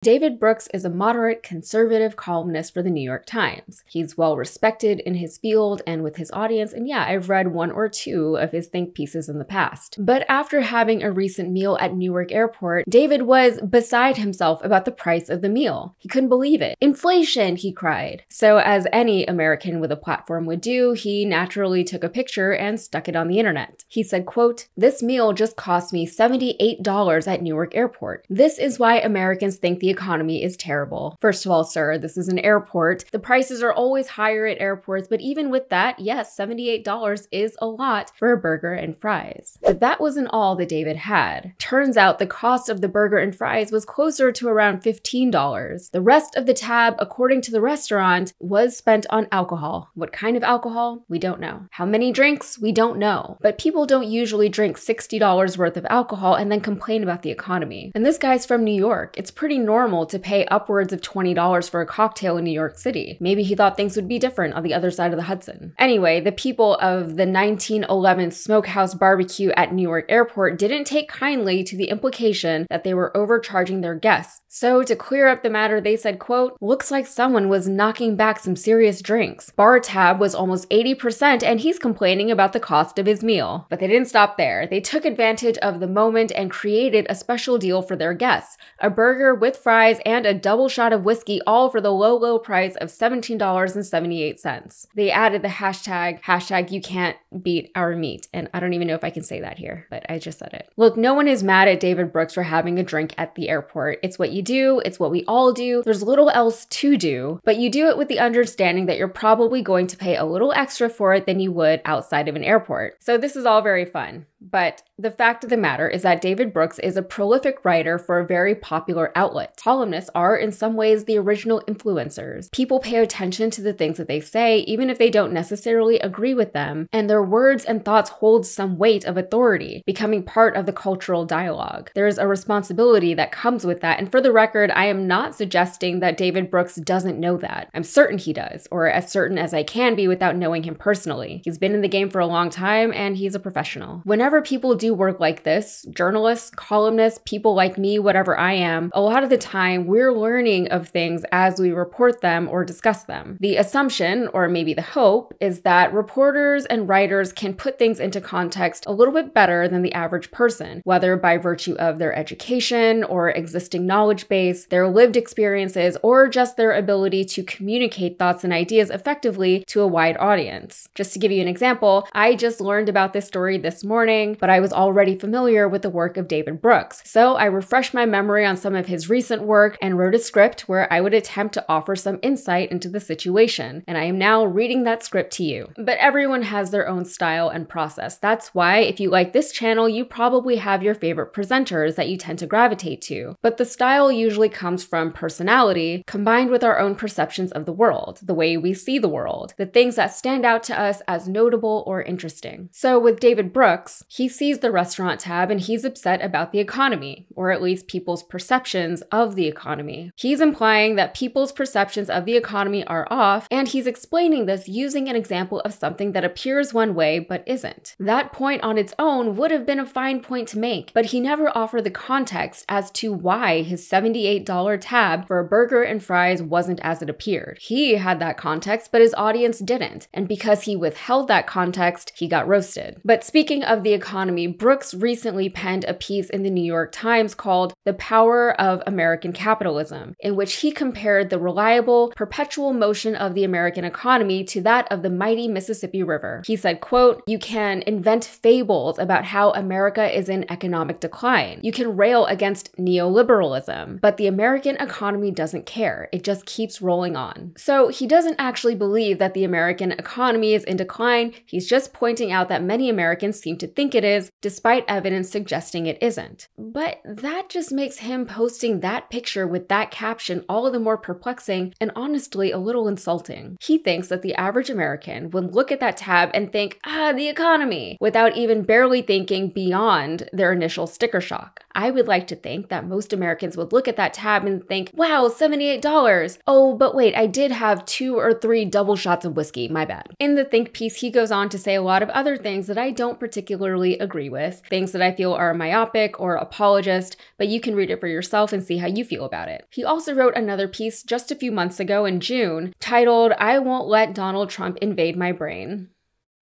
David Brooks is a moderate conservative columnist for the New York Times. He's well respected in his field and with his audience, and yeah, I've read one or two of his think pieces in the past. But after having a recent meal at Newark Airport, David was beside himself about the price of the meal. He couldn't believe it. Inflation, he cried. So as any American with a platform would do, he naturally took a picture and stuck it on the internet. He said, quote, "This meal just cost me $78 at Newark Airport. This is why Americans think the economy is terrible." First of all, sir, this is an airport. The prices are always higher at airports, but even with that, yes, $78 is a lot for a burger and fries. But that wasn't all that David had. Turns out the cost of the burger and fries was closer to around $15. The rest of the tab, according to the restaurant, was spent on alcohol. What kind of alcohol? We don't know. How many drinks? We don't know. But people don't usually drink $60 worth of alcohol and then complain about the economy. And this guy's from New York. It's pretty normal to pay upwards of $20 for a cocktail in New York City. Maybe he thought things would be different on the other side of the Hudson. Anyway, the people of the 1911 Smokehouse Barbecue at Newark Airport didn't take kindly to the implication that they were overcharging their guests. So to clear up the matter, they said, quote, "Looks like someone was knocking back some serious drinks. Bar tab was almost 80% and he's complaining about the cost of his meal." But they didn't stop there. They took advantage of the moment and created a special deal for their guests. A burger with fries and a double shot of whiskey, all for the low, low price of $17.78. They added the hashtag you can't beat our meat. And I don't even know if I can say that here, but I just said it. Look, no one is mad at David Brooks for having a drink at the airport. It's what you do. It's what we all do. There's little else to do, but you do it with the understanding that you're probably going to pay a little extra for it than you would outside of an airport. So this is all very fun. But the fact of the matter is that David Brooks is a prolific writer for a very popular outlet. Columnists are, in some ways, the original influencers. People pay attention to the things that they say, even if they don't necessarily agree with them, and their words and thoughts hold some weight of authority, becoming part of the cultural dialogue. There is a responsibility that comes with that, and for the record, I am not suggesting that David Brooks doesn't know that. I'm certain he does, or as certain as I can be without knowing him personally. He's been in the game for a long time, and he's a professional. Whenever people do work like this, journalists, columnists, people like me, whatever I am, a lot of the time we're learning of things as we report them or discuss them. The assumption, or maybe the hope, is that reporters and writers can put things into context a little bit better than the average person, whether by virtue of their education or existing knowledge base, their lived experiences, or just their ability to communicate thoughts and ideas effectively to a wide audience. Just to give you an example, I just learned about this story this morning, but I was already familiar with the work of David Brooks. So I refreshed my memory on some of his recent work and wrote a script where I would attempt to offer some insight into the situation. And I am now reading that script to you. But everyone has their own style and process. That's why if you like this channel, you probably have your favorite presenters that you tend to gravitate to. But the style usually comes from personality combined with our own perceptions of the world, the way we see the world, the things that stand out to us as notable or interesting. So with David Brooks, he sees the restaurant tab and he's upset about the economy, or at least people's perceptions of the economy. He's implying that people's perceptions of the economy are off, and he's explaining this using an example of something that appears one way but isn't. That point on its own would have been a fine point to make, but he never offered the context as to why his $78 tab for a burger and fries wasn't as it appeared. He had that context, but his audience didn't, and because he withheld that context, he got roasted. But speaking of the economy, Brooks recently penned a piece in the New York Times called "The Power of American Capitalism," in which he compared the reliable, perpetual motion of the American economy to that of the mighty Mississippi River. He said, quote, "You can invent fables about how America is in economic decline. You can rail against neoliberalism, but the American economy doesn't care. It just keeps rolling on." So he doesn't actually believe that the American economy is in decline. He's just pointing out that many Americans seem to think it is, despite evidence suggesting it isn't. But that just makes him posting that picture with that caption all the more perplexing and honestly a little insulting. He thinks that the average American would look at that tab and think, the economy, without even barely thinking beyond their initial sticker shock. I would like to think that most Americans would look at that tab and think, wow, $78. Oh, but wait, I did have 2 or 3 double shots of whiskey, my bad. In the think piece, he goes on to say a lot of other things that I don't particularly particularly agree with, things that I feel are myopic or apologist, but you can read it for yourself and see how you feel about it. He also wrote another piece just a few months ago in June titled, "I Won't Let Donald Trump Invade My Brain."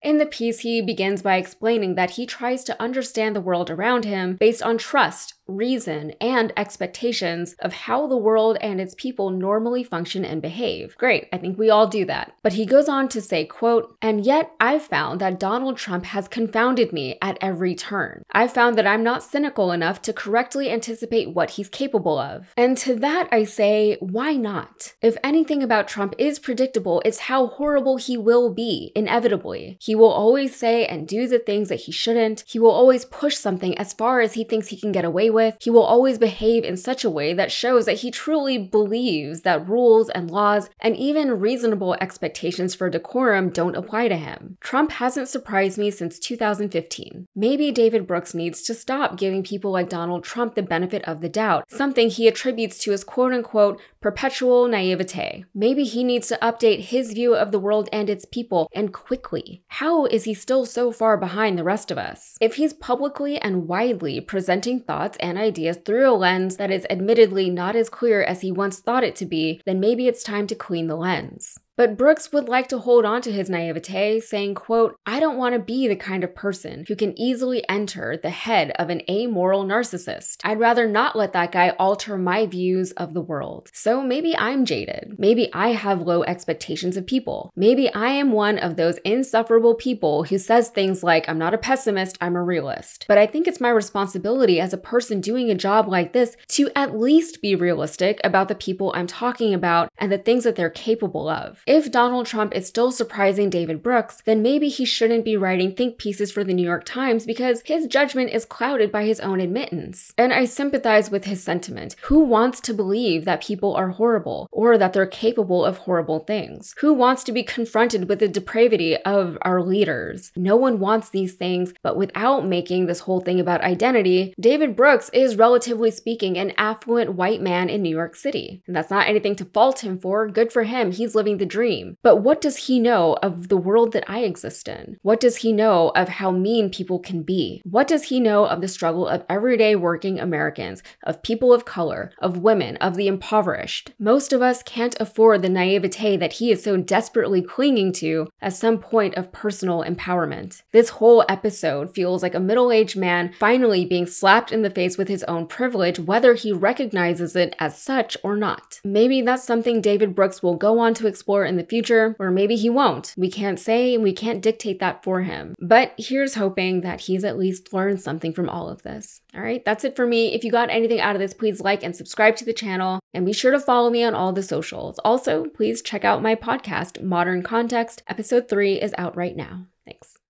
In the piece, he begins by explaining that he tries to understand the world around him based on trust, reason, and expectations of how the world and its people normally function and behave. Great, I think we all do that. But he goes on to say, quote, "And yet I've found that Donald Trump has confounded me at every turn. I've found that I'm not cynical enough to correctly anticipate what he's capable of." And to that I say, why not? If anything about Trump is predictable, it's how horrible he will be, inevitably. He will always say and do the things that he shouldn't. He will always push something as far as he thinks he can get away with. He will always behave in such a way that shows that he truly believes that rules and laws and even reasonable expectations for decorum don't apply to him. Trump hasn't surprised me since 2015. Maybe David Brooks needs to stop giving people like Donald Trump the benefit of the doubt, something he attributes to his quote-unquote perpetual naivete. Maybe he needs to update his view of the world and its people, and quickly. How is he still so far behind the rest of us? If he's publicly and widely presenting thoughts and ideas through a lens that is admittedly not as clear as he once thought it to be, then maybe it's time to clean the lens. But Brooks would like to hold on to his naivete, saying, quote, "I don't want to be the kind of person who can easily enter the head of an amoral narcissist. I'd rather not let that guy alter my views of the world." So maybe I'm jaded. Maybe I have low expectations of people. Maybe I am one of those insufferable people who says things like, "I'm not a pessimist, I'm a realist." But I think it's my responsibility as a person doing a job like this to at least be realistic about the people I'm talking about and the things that they're capable of. If Donald Trump is still surprising David Brooks, then maybe he shouldn't be writing think pieces for the New York Times because his judgment is clouded by his own admittance. And I sympathize with his sentiment. Who wants to believe that people are horrible or that they're capable of horrible things? Who wants to be confronted with the depravity of our leaders? No one wants these things, but without making this whole thing about identity, David Brooks is, relatively speaking, an affluent white man in New York City. And that's not anything to fault him for. Good for him. He's living the dream. But what does he know of the world that I exist in? What does he know of how mean people can be? What does he know of the struggle of everyday working Americans, of people of color, of women, of the impoverished? Most of us can't afford the naivete that he is so desperately clinging to as some point of personal empowerment. This whole episode feels like a middle-aged man finally being slapped in the face with his own privilege, whether he recognizes it as such or not. Maybe that's something David Brooks will go on to explore in the future, or maybe he won't. We can't say, and we can't dictate that for him. But here's hoping that he's at least learned something from all of this. All right, that's it for me. If you got anything out of this, please like and subscribe to the channel, and be sure to follow me on all the socials. Also, please check out my podcast, Modern Context. Episode 3 is out right now. Thanks.